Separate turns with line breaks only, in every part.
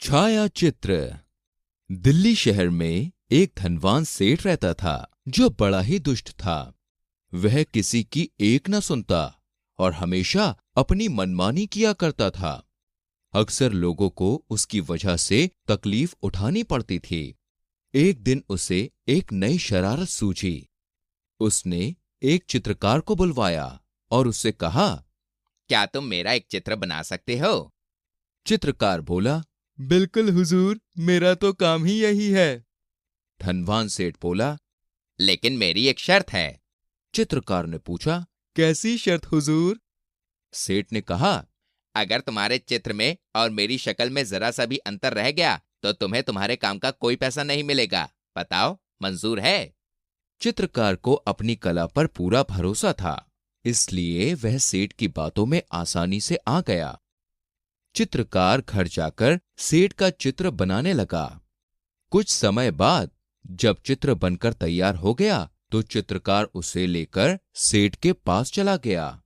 छाया चित्र। दिल्ली शहर में एक धनवान सेठ रहता था जो बड़ा ही दुष्ट था। वह किसी की एक न सुनता और हमेशा अपनी मनमानी किया करता था। अक्सर लोगों को उसकी वजह से तकलीफ उठानी पड़ती थी। एक दिन उसे एक नई शरारत सूझी। उसने एक चित्रकार को बुलवाया और उससे कहा,
क्या तुम मेरा एक चित्र बना सकते हो?
चित्रकार बोला, बिल्कुल हुजूर, मेरा तो काम ही यही है। धनवान सेठ बोला,
लेकिन मेरी एक शर्त है।
चित्रकार ने पूछा, कैसी शर्त हुजूर? सेठ ने कहा,
अगर तुम्हारे चित्र में और मेरी शक्ल में जरा सा भी अंतर रह गया तो तुम्हें तुम्हारे काम का कोई पैसा नहीं मिलेगा। बताओ, मंजूर है?
चित्रकार को अपनी कला पर पूरा भरोसा था, इसलिए वह सेठ की बातों में आसानी से आ गया। चित्रकार घर जाकर सेठ का चित्र बनाने लगा। कुछ समय बाद जब चित्र बनकर तैयार हो गया तो चित्रकार उसे लेकर सेठ के पास चला गया।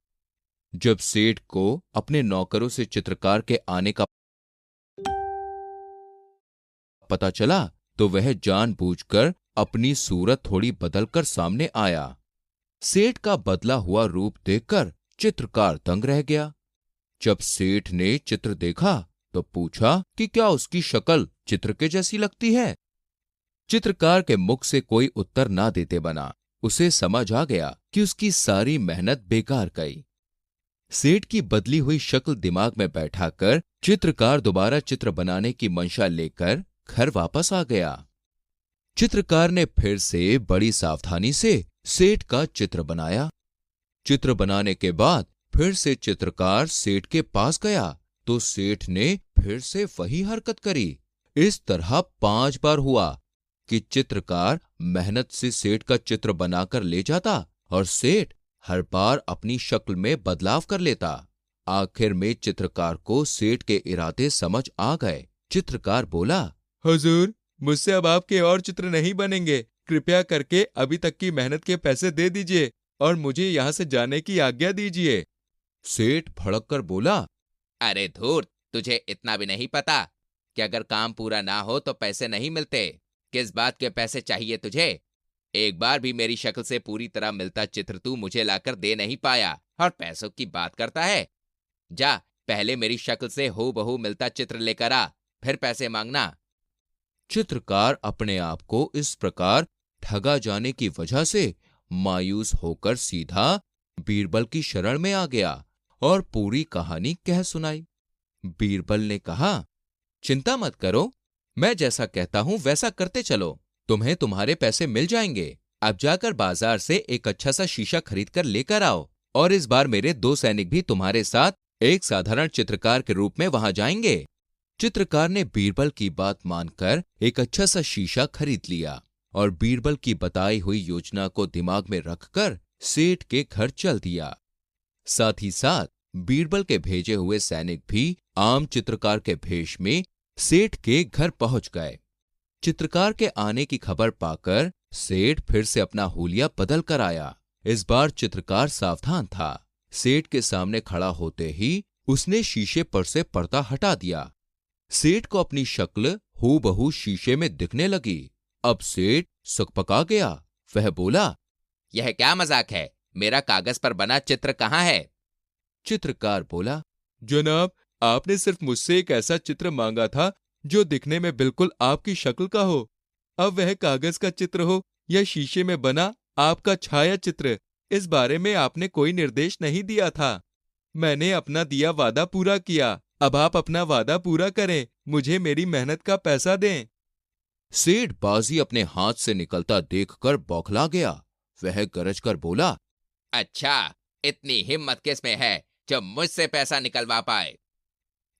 जब सेठ को अपने नौकरों से चित्रकार के आने का पता चला तो वह जानबूझकर अपनी सूरत थोड़ी बदलकर सामने आया। सेठ का बदला हुआ रूप देखकर चित्रकार दंग रह गया। जब सेठ ने चित्र देखा तो पूछा कि क्या उसकी शक्ल चित्र के जैसी लगती है। चित्रकार के मुख से कोई उत्तर ना देते बना। उसे समझ आ गया कि उसकी सारी मेहनत बेकार गई। सेठ की बदली हुई शक्ल दिमाग में बैठाकर चित्रकार दोबारा चित्र बनाने की मंशा लेकर घर वापस आ गया। चित्रकार ने फिर से बड़ी सावधानी से सेठ का चित्र बनाया। चित्र बनाने के बाद फिर से चित्रकार सेठ के पास गया तो सेठ ने फिर से वही हरकत करी। इस तरह 5 बार हुआ कि चित्रकार मेहनत से सेठ का चित्र बनाकर ले जाता और सेठ हर बार अपनी शक्ल में बदलाव कर लेता। आखिर में चित्रकार को सेठ के इरादे समझ आ गए। चित्रकार बोला, हुजूर, मुझसे अब आपके और चित्र नहीं बनेंगे। कृपया करके अभी तक की मेहनत के पैसे दे दीजिए और मुझे यहाँ से जाने की आज्ञा दीजिए। सेठ भड़क कर बोला,
अरे धूर्त, तुझे इतना भी नहीं पता कि अगर काम पूरा ना हो तो पैसे नहीं मिलते। किस बात के पैसे चाहिए तुझे? एक बार भी मेरी शक्ल से पूरी तरह मिलता चित्र तू मुझे लाकर दे नहीं पाया और पैसों की बात करता है। जा, पहले मेरी शक्ल से हूबहू मिलता चित्र लेकर आ, फिर पैसे मांगना।
चित्रकार अपने आप को इस प्रकार ठगा जाने की वजह से मायूस होकर सीधा बीरबल की शरण में आ गया और पूरी कहानी कह सुनाई। बीरबल ने कहा, चिंता मत करो, मैं जैसा कहता हूं वैसा करते चलो, तुम्हें तुम्हारे पैसे मिल जाएंगे। अब जाकर बाजार से एक अच्छा सा शीशा खरीद कर लेकर आओ और इस बार मेरे 2 सैनिक भी तुम्हारे साथ एक साधारण चित्रकार के रूप में वहां जाएंगे। चित्रकार ने बीरबल की बात मानकर एक अच्छा सा शीशा खरीद लिया और बीरबल की बताई हुई योजना को दिमाग में रखकर सेठ के घर चल दिया। साथ ही साथ बीरबल के भेजे हुए सैनिक भी आम चित्रकार के भेष में सेठ के घर पहुंच गए। चित्रकार के आने की खबर पाकर सेठ फिर से अपना हुलिया बदल कर आया। इस बार चित्रकार सावधान था। सेठ के सामने खड़ा होते ही उसने शीशे पर से पर्दा हटा दिया। सेठ को अपनी शक्ल हूबहू शीशे में दिखने लगी। अब सेठ सकपका गया। वह बोला,
यह क्या मजाक है? मेरा कागज पर बना चित्र कहाँ है?
चित्रकार बोला, जनाब, आपने सिर्फ मुझसे एक ऐसा चित्र मांगा था जो दिखने में बिल्कुल आपकी शक्ल का हो। अब वह कागज का चित्र हो या शीशे में बना आपका छाया चित्र, इस बारे में आपने कोई निर्देश नहीं दिया था। मैंने अपना दिया वादा पूरा किया। अब आप अपना वादा पूरा करें, मुझे मेरी मेहनत का पैसा दें। सेठ बाजी अपने हाथ से निकलता देखकर बौखला गया। वह गरज कर बोला,
अच्छा, इतनी हिम्मत किस में है जो मुझसे पैसा निकलवा पाए?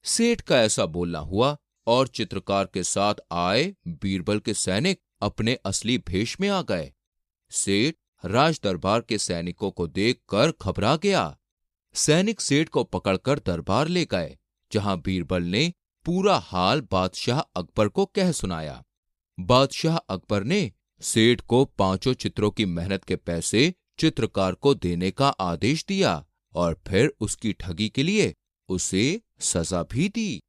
सेठ का ऐसा बोलना हुआ और चित्रकार के साथ आए बीरबल के सैनिक अपने असली भेष में आ गए। सेठ राज दरबार के सैनिकों को देखकर घबरा गया। सैनिक सेठ को पकड़कर दरबार ले गए, जहां बीरबल ने पूरा हाल बादशाह अकबर को कह सुनाया। बादशाह अकबर ने सेठ को 5 चित्रों की मेहनत के पैसे चित्रकार को देने का आदेश दिया और फिर उसकी ठगी के लिए उसे सजा भी दी।